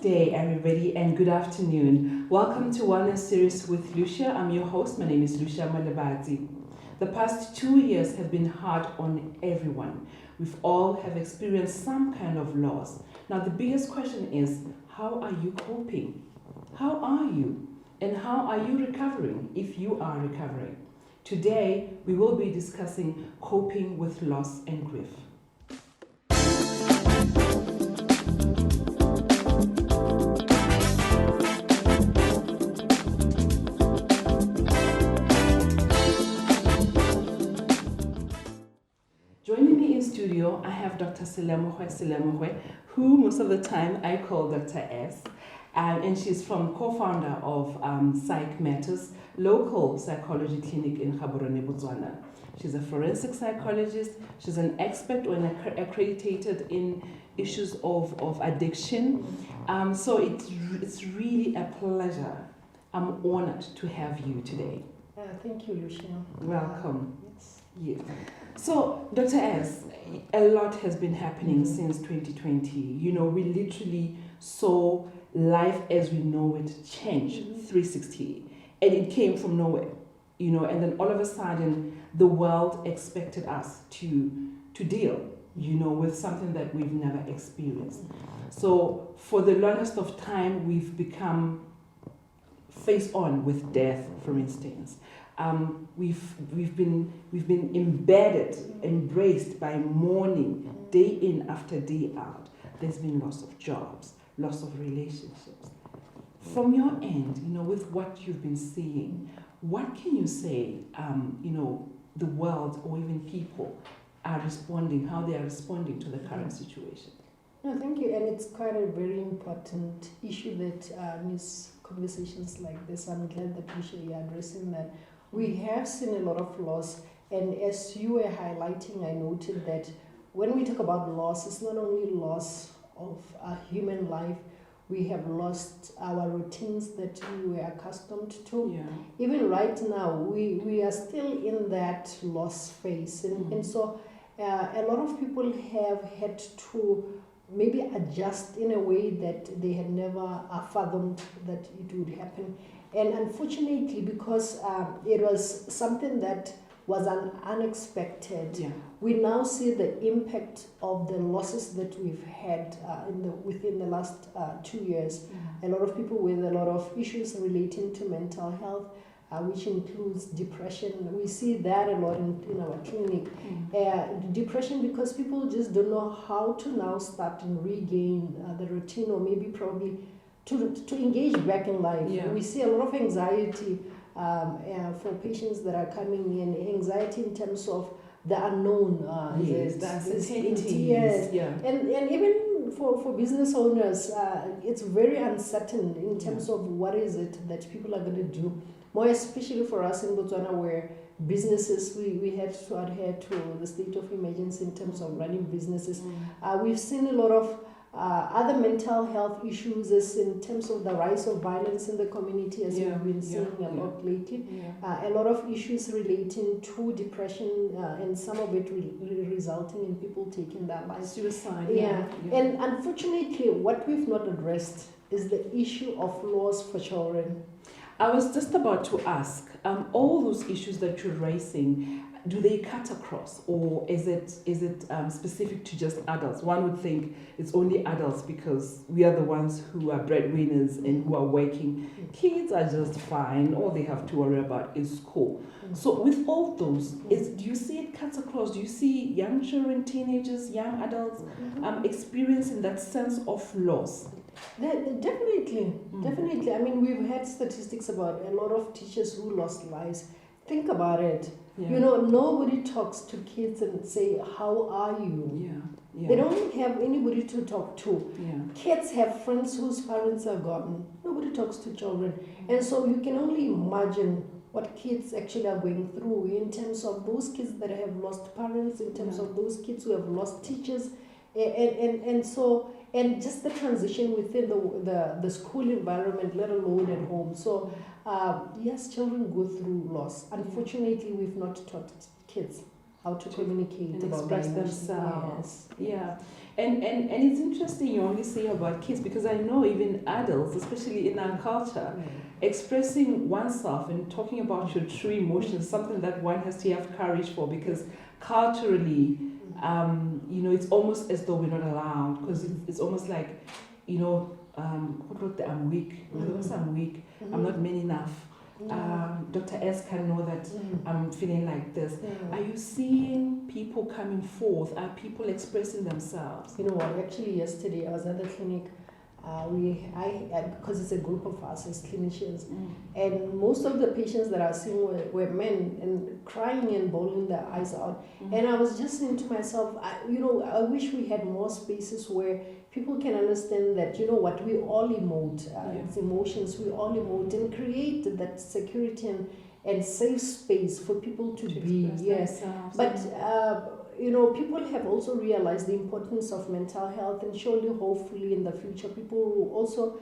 day, everybody, and good afternoon. Welcome to Wellness Series with Lucia. I'm your host. My name is Lucia Malabadi. The past 2 years have been hard on everyone. We've all have experienced some kind of loss. Now, the biggest question is, how are you coping? How are you? And how are you recovering if you are recovering? Today, we will be discussing coping with loss and grief. Joining me in studio, I have Dr. Selemogwe, who most of the time I call Dr. S. And she's co-founder of Psych Matters, local psychology clinic in Botswana. She's a forensic psychologist. She's an expert or accredited in issues of addiction. So it's really a pleasure. I'm honored to have you today. Thank you, Lucia. Welcome. Yes. Yeah. So, Dr. S, a lot has been happening since 2020. You know, we literally saw life as we know it change 360, and it came from nowhere, you know, and then all of a sudden the world expected us to deal, you know, with something that we've never experienced. So for the longest of time, we've become face on with death, for instance. We've been embedded, embraced by mourning day in after day out. There's been loss of jobs, loss of relationships. From your end, you know, with what you've been seeing, what can you say, you know, the world or even people are responding, how they are responding to the current situation? No, thank you. And it's quite a very important issue that needs conversations like this. I'm glad that you're addressing that. We have seen a lot of loss, and as you were highlighting, I noted that when we talk about loss, it's not only loss of a human life. We have lost our routines that we were accustomed to. Yeah. Even right now, we are still in that loss phase. And so a lot of people have had to maybe adjust in a way that they had never fathomed that it would happen. And unfortunately, because it was something that was unexpected, we now see the impact of the losses that we've had within the last 2 years. A lot of people with a lot of issues relating to mental health, which includes depression. We see that a lot in our clinic. Depression because people just don't know how to now start and regain the routine, or maybe probably to engage back in life. We see a lot of anxiety for patients that are coming in, anxiety in terms of the unknown. The uncertainties. Yes. And even for business owners, it's very uncertain in terms of what is it that people are going to do. More especially for us in Botswana, where businesses, we had to adhere to the state of emergency in terms of running businesses. We've seen a lot of other mental health issues as in terms of the rise of violence in the community, as we've been seeing a lot lately. A lot of issues relating to depression, and some of it resulting in people taking their lives. Suicide. And unfortunately, what we've not addressed is the issue of loss for children. I was just about to ask, all those issues that you're raising, do they cut across, or is it specific to just adults? One would think it's only adults because we are the ones who are breadwinners and who are working. Kids are just fine. All they have to worry about is school. So with all those, do you see it cuts across? Do you see young children, teenagers, young adults experiencing that sense of loss? Definitely. I mean, we've had statistics about a lot of teachers who lost lives. Think about it. You know, nobody talks to kids and say, how are you? They don't have anybody to talk to. Kids have friends whose parents are gone. Nobody talks to children. And so you can only imagine what kids actually are going through in terms of those kids that have lost parents, in terms of those kids who have lost teachers. And just the transition within the school environment, let alone at home. So yes, children go through loss. Unfortunately, we've not taught kids how to communicate and about express their emotions. themselves. Yes. Yeah. And it's interesting you only say about kids, because I know even adults, especially in our culture, expressing oneself and talking about your true emotions is something that one has to have courage for, because culturally, it's almost as though we're not allowed, because it's almost like, I'm weak. I'm weak. I'm not man enough. Dr. S can know that I'm feeling like this. Are you seeing people coming forth? Are people expressing themselves? You know what? Actually, yesterday I was at the clinic. Because it's a group of us as clinicians, and most of the patients that I seen were men and crying and bawling their eyes out. And I was just saying to myself, I wish we had more spaces where people can understand that, we all emote, it's emotions, we all emote, and create that security and safe space for people to be. Yes, but people have also realized the importance of mental health, and surely, hopefully, in the future, people will also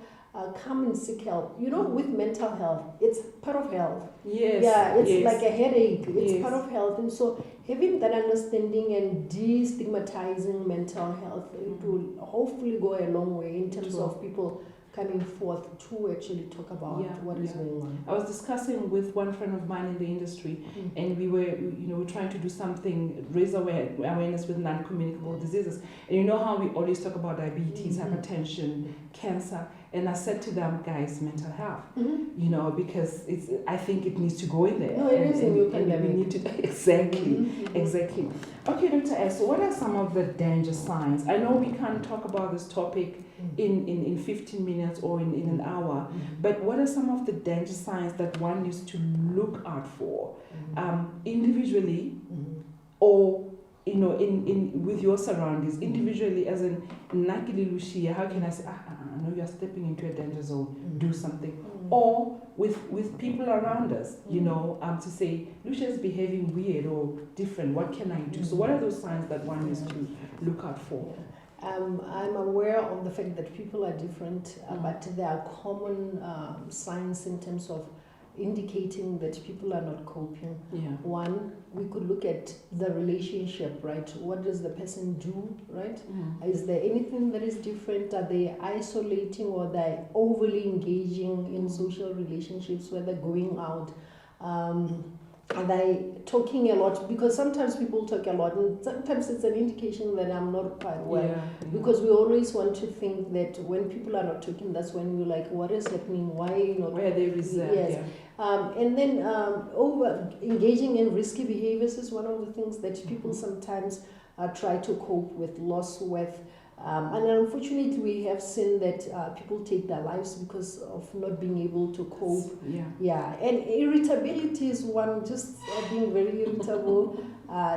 come and seek help. With mental health, it's part of health. Yes. Yeah, it's yes. like a headache. It's Yes. part of health, and so having that understanding and destigmatizing mental health, it will hopefully go a long way in terms of people coming forth to actually talk about what is going on. I was discussing with one friend of mine in the industry, and we were, trying to do something, raise awareness with non-communicable diseases. And you know how we always talk about diabetes, hypertension, cancer, and I said to them, guys, mental health, because I think it needs to go in there. No, it is a new pandemic. We need to exactly. Okay, Dr. S, so what are some of the danger signs? I know we can't talk about this topic in 15 minutes or in an hour, but what are some of the danger signs that one needs to look out for, individually, or in with your surroundings, individually, as in Nakili Lucia, how can I say, I know you're stepping into a danger zone, do something, or with people around us, to say, Lucia is behaving weird or different, what can I do? So what are those signs that one needs to look out for? I'm aware of the fact that people are different, but there are common signs in terms of indicating that people are not coping. One, we could look at the relationship, right? What does the person do, right? Is there anything that is different? Are they isolating, or they're overly engaging in social relationships, whether going out? Are they talking a lot? Because sometimes people talk a lot, and sometimes it's an indication that I'm not quite well. Because we always want to think that when people are not talking, that's when we're like, what is happening? Why are you not? Where they reserved? Yes. And then over engaging in risky behaviors is one of the things that people sometimes try to cope with, loss with. And unfortunately, we have seen that people take their lives because of not being able to cope. And irritability is one, just being very irritable,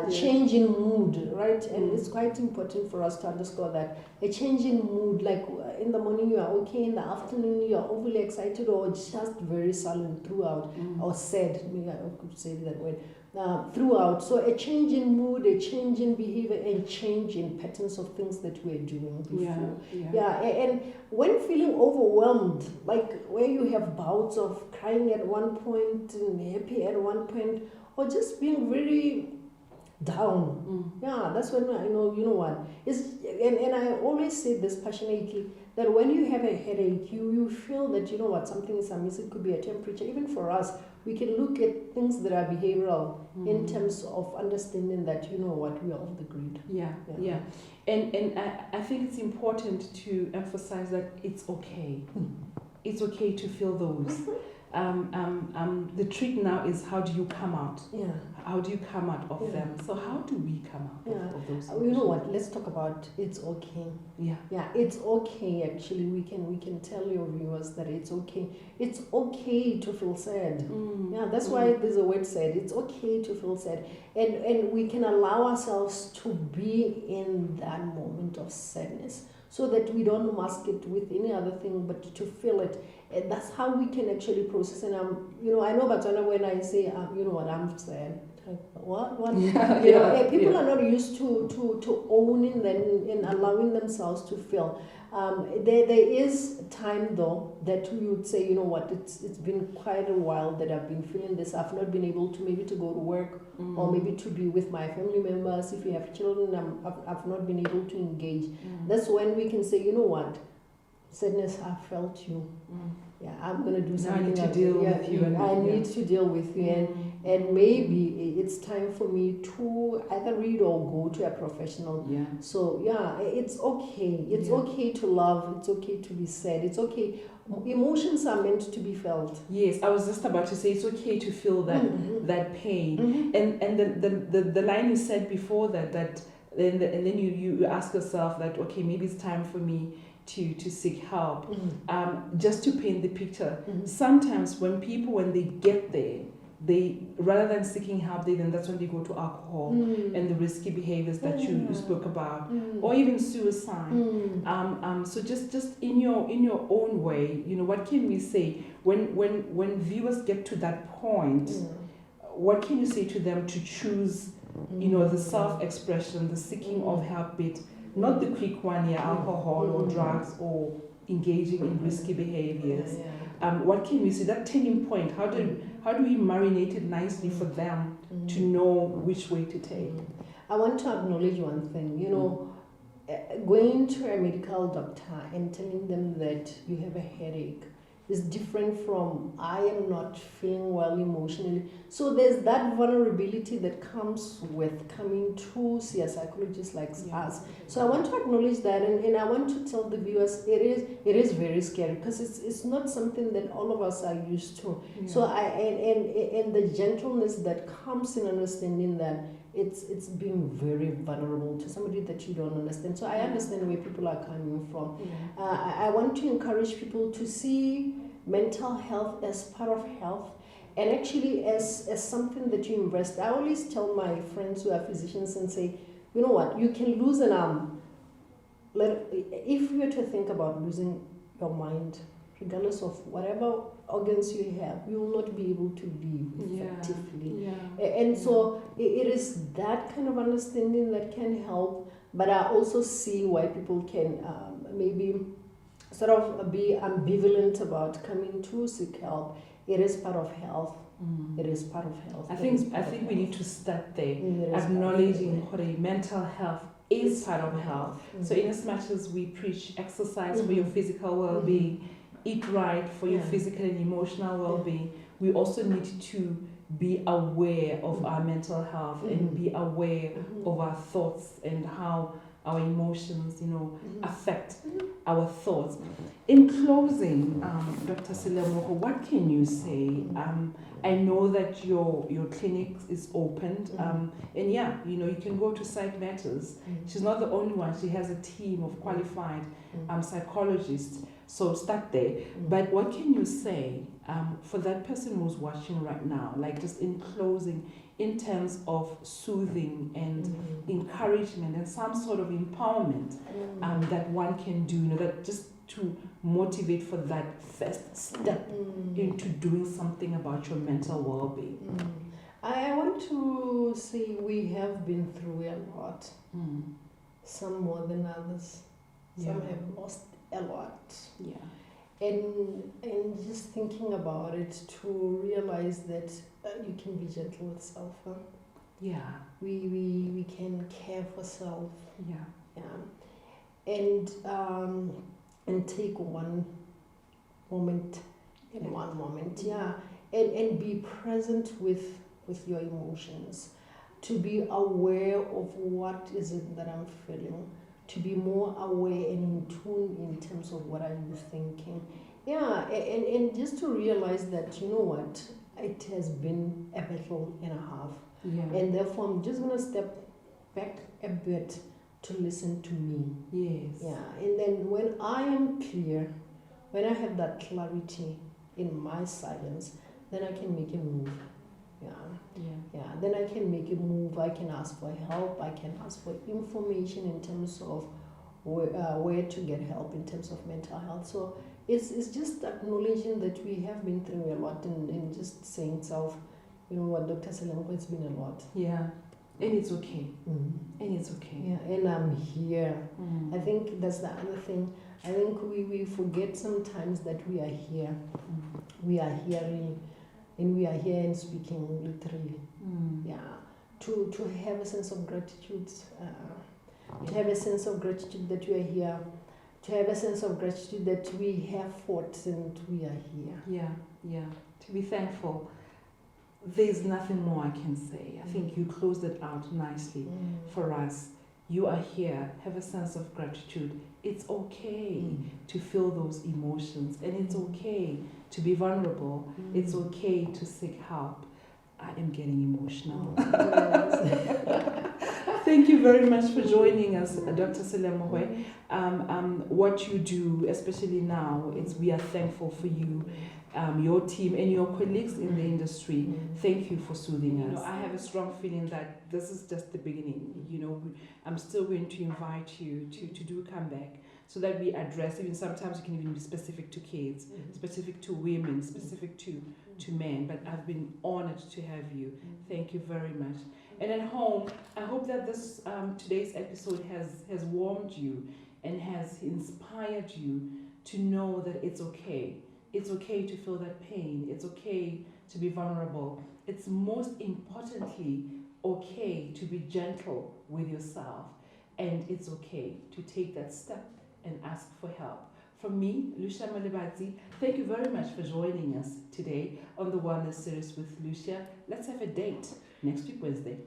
change in mood, right? And it's quite important for us to underscore that. A change in mood, like in the morning you are okay, in the afternoon you are overly excited, or just very silent throughout, or sad, maybe I could say it that way. Throughout. So a change in mood, a change in behavior, and change in patterns of things that we're doing before. And when feeling overwhelmed, like where you have bouts of crying at one point and happy at one point, or just being very down. That's when I know, what. And I always say this passionately, that when you have a headache, you feel that, something is amiss. It could be a temperature. Even for us, we can look at things that are behavioral in terms of understanding that, we are off the grid. And I think it's important to emphasize that it's okay. It's okay to feel those. The trick now is, how do you come out? How do you come out of them? So how do we come out of those? You know what? Let's talk about it's okay. It's okay. Actually, we can tell your viewers that it's okay. It's okay to feel sad. That's why there's a word sad. It's okay to feel sad, and we can allow ourselves to be in that moment of sadness, so that we don't mask it with any other thing, but to feel it. And that's how we can actually process. And I know Botswana, when I say, I'm sad, What? Yeah, You know, yeah, people yeah. are not used to owning and allowing themselves to feel. There is time though that we would say, you know what, it's been quite a while that I've been feeling this. I've not been able to maybe to go to work or maybe to be with my family members. If you have children, I've not been able to engage. That's when we can say, you know what, sadness, I felt you. Yeah, I'm gonna do Now I something. need to else. deal Yeah, with you. I need to deal with you, and maybe it's time for me to either read or go to a professional. Yeah. So yeah, it's okay. It's Yeah. okay to love. It's okay to be sad. It's okay. Emotions are meant to be felt. Yes, I was just about to say it's okay to feel that pain. And the line you said before that and then you ask yourself that, okay, maybe it's time for me to seek help. Just to paint the picture, sometimes when they get there, they, rather than seeking help, that's when they go to alcohol and the risky behaviors that you spoke about, or even suicide. So just in your own way, you know, what can we say when viewers get to that point? What can you say to them to choose, you know, the self-expression, the seeking of help bit, not the quick one, alcohol or drugs or engaging in risky behaviors? What can we say, that turning point, how do we marinate it nicely for them to know which way to take? I want to acknowledge one thing, you know, going to a medical doctor and telling them that you have a headache is different from I am not feeling well emotionally. So there's that vulnerability that comes with coming to see a psychologist like us. So I want to acknowledge that, and I want to tell the viewers it is very scary because it's not something that all of us are used to. So and the gentleness that comes in understanding that it's being very vulnerable to somebody that you don't understand. So I understand where people are coming from. I want to encourage people to see mental health as part of health, and actually as something that you invest. I always tell my friends who are physicians and say, you know what, you can lose an arm. If you were to think about losing your mind, regardless of whatever organs you have, you will not be able to live effectively. And so it is that kind of understanding that can help. But I also see why people can maybe sort of be ambivalent about coming to seek help. It is part of health. It is part of health. I think we need to start there, acknowledging that mental health is part of health. So in as much as we preach exercise for your physical well-being, eat right for your physical and emotional well-being, we also need to be aware of our mental health and be aware of our thoughts and how our emotions, you know, affect our thoughts. In closing, Dr. Selemogwe, what can you say? I know that your clinic is opened, and you know, you can go to Psych Matters. She's not the only one. She has a team of qualified psychologists. So start there. But what can you say for that person who's watching right now, like just in closing, in terms of soothing and encouragement and some sort of empowerment that one can do, you know, that just to motivate for that first step into doing something about your mental well-being? I want to say we have been through a lot, some more than others. Some have lost a lot. And just thinking about it, to realize that you can be gentle with self. We can care for self. And take one moment in one moment. And be present with your emotions. To be aware of what is it that I'm feeling. To be more aware and in tune in terms of what are you thinking. And just to realize that, you know what, it has been a battle and a half. And therefore I'm just going to step back a bit to listen to me. And then when I am clear, when I have that clarity in my silence, then I can make a move. Then I can make a move. I can ask for help. I can ask for information in terms of where to get help in terms of mental health. So it's just acknowledging that we have been through a lot, and just saying self, you know what, Dr. Selemogwe, it's been a lot. Yeah. And it's okay. Mm. And it's okay. Yeah, and I'm here. Mm. I think that's the other thing. I think we forget sometimes that we are here. We are hearing, and we are here and speaking literally. Yeah, to have a sense of gratitude, to have a sense of gratitude that you are here, to have a sense of gratitude that we have fought and we are here. Yeah. To be thankful. There's nothing more I can say. I think you closed it out nicely for us. You are here. Have a sense of gratitude. It's okay to feel those emotions, and it's okay to be vulnerable. It's okay to seek help. I am getting emotional. Thank you very much for joining us, Dr. Selemogwe. What you do, especially now, we are thankful for you, your team, and your colleagues in the industry. Thank you for soothing us. I have a strong feeling that this is just the beginning. I'm still going to invite you to do come back, so that we address, even sometimes you can even be specific to kids, specific to women, specific to men. But I've been honored to have you. Thank you very much. And at home, I hope that this today's episode has warmed you and has inspired you to know that it's okay. It's okay to feel that pain. It's okay to be vulnerable. It's most importantly okay to be gentle with yourself. And it's okay to take that step and ask for help. From me, Lucia Malibati, thank you very much for joining us today on the Wellness Series with Lucia. Let's have a date next week, Wednesday.